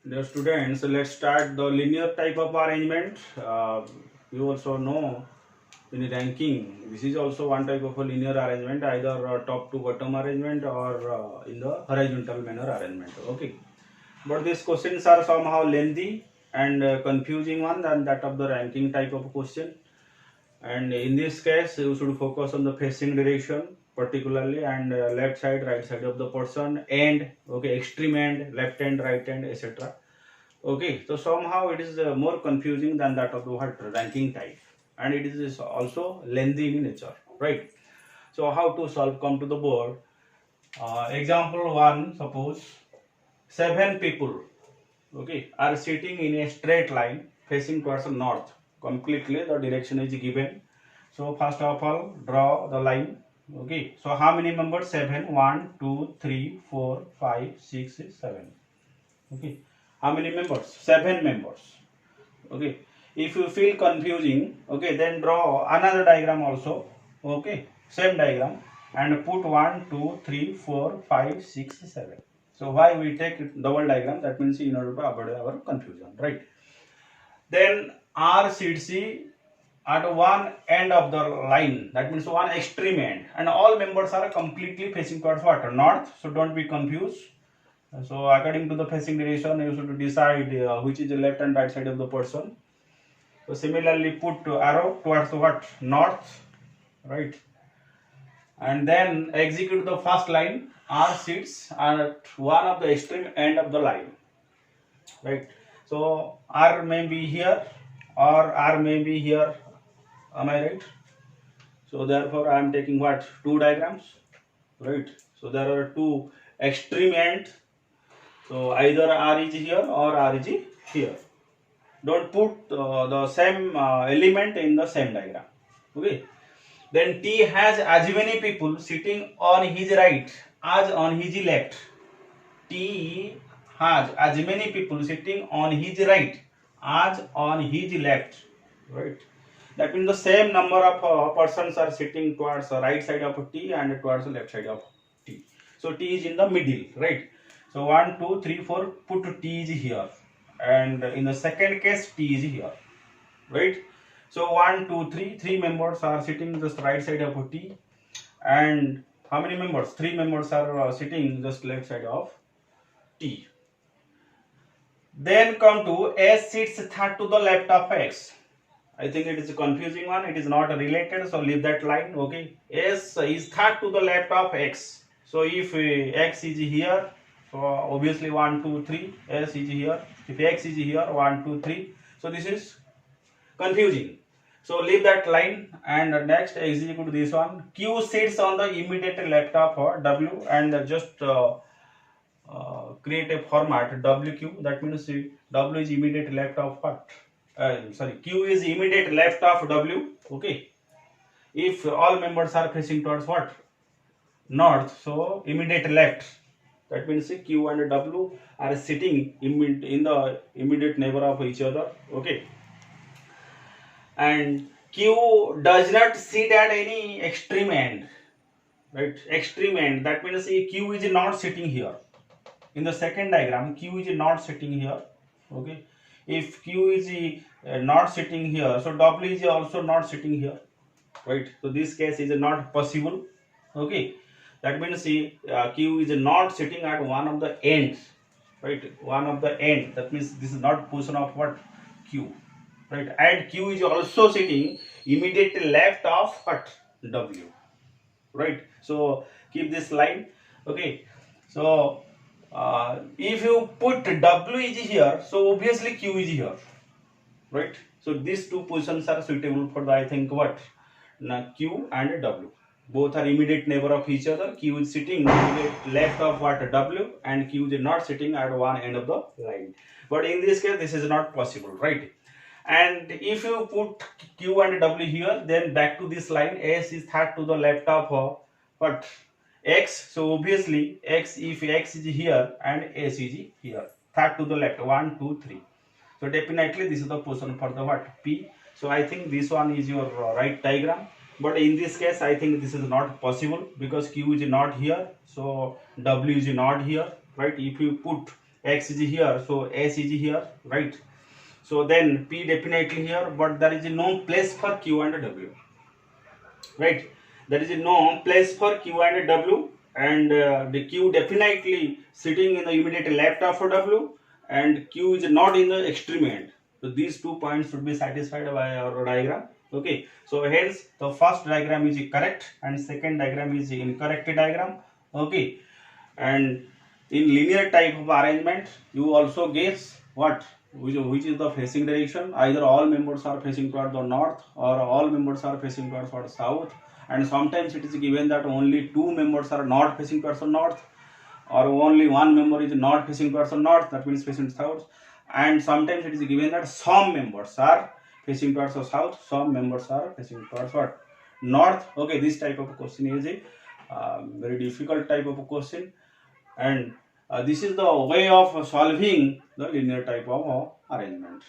Dear students, let's start the linear type of arrangement. You also know in ranking, this is also one type of a linear arrangement, either top to bottom arrangement or in the horizontal manner arrangement. Okay, but these questions are somehow lengthy and confusing one than that of the ranking type of question. And in this case, you should focus on the facing direction particularly, and left side, right side of the person, end, okay, extreme end, left hand, right hand, etc. Okay, so somehow it is more confusing than that of the what ranking type, and it is also lengthy in nature, right? So how to solve? Come to the board. Example one. Suppose seven people, okay, are sitting in a straight line facing towards the north. Completely, the direction is given. So first of all, draw the line. Okay. So how many members? Seven. 1, 2, 3, 4, 5, 6, 7. Okay, how many members? 7 members. Okay, if you feel confusing, okay, then draw another diagram also. Okay, same diagram, and put 1, 2, 3, 4, 5, 6, 7. So why we take double diagram? That means in order to avoid our confusion, right? Then R seed C at one end of the line, that means one extreme end, and all members are completely facing towards what? North. So don't be confused. So according to the facing direction, you should decide which is the left and right side of the person. So similarly, put arrow towards what? North, right? And then execute the first line. R sits at one of the extreme end of the line, right? So R may be here or R may be here. Am I right? So therefore, I am taking what? Two diagrams, right? So there are two extreme ends. So either R is here or R is here. Don't put the same element in the same diagram. Okay. Then T has as many people sitting on his right as on his left. T has as many people sitting on his right as on his left. Right. That means the same number of persons are sitting towards the right side of T and towards the left side of T. So T is in the middle, right? So 1, 2, 3, 4. Put T is here, and in the second case T is here, right? So 1, 2, 3. Three members are sitting just right side of T, and how many members? Three members are sitting just left side of T. Then come to S sits third to the left of X. I think it is a confusing one. It is not related, so leave that line. Okay. S is third to the left of X. So if X is here, so obviously 1, 2, 3. S is here. If X is here, 1, 2, 3. So this is confusing. So leave that line and next execute this one. Q sits on the immediate left of W, and just create a format WQ. That means W is immediate left of what? Q is immediate left of W. Okay. If all members are facing towards what? North. So immediate left. That means Q and W are sitting in the immediate neighbor of each other. Okay. And Q does not sit at any extreme end. Right? Extreme end. That means Q is not sitting here. In the second diagram, Q is not sitting here. Okay. If Q is not sitting here, so W is also not sitting here, right? So this case is not possible. Okay. That means Q is not sitting at one of the ends, right? One of the end. That means this is not position of what? Q, right? And Q is also sitting immediately left of what? W, right? So keep this line. Okay. So if you put W is here, so obviously Q is here, right? So these two positions are suitable for the, I think what? Now Q and W. Both are immediate neighbor of each other. Q is sitting immediate left of what? W, and Q is not sitting at one end of the line. But in this case, this is not possible, right? And if you put Q and W here, then back to this line, S is third to the left of what? X. So obviously X, if X is here and S is here, third to the left, 1, 2, 3. So definitely this is the position for the what? P. So I think this one is your right diagram. But in this case, I think this is not possible because Q is not here. So W is not here, right? If you put X is here, so S is here, right? So then P definitely here, but there is no place for Q and W, right? There is no place for Q and W, and the Q definitely sitting in the immediate left of W, and Q is not in the extreme end. So these 2 points should be satisfied by our diagram. Okay, so hence the first diagram is correct and second diagram is incorrect diagram. Okay, and in linear type of arrangement you also guess what, which is the facing direction. Either all members are facing towards the north or all members are facing towards the south, and sometimes it is given that only two members are not facing towards the north, or only one member is not facing towards the north, that means facing south. And sometimes it is given that some members are facing towards the south, some members are facing towards what, north. Okay, this type of question is a very difficult type of question, and this is the way of solving the linear type of arrangement.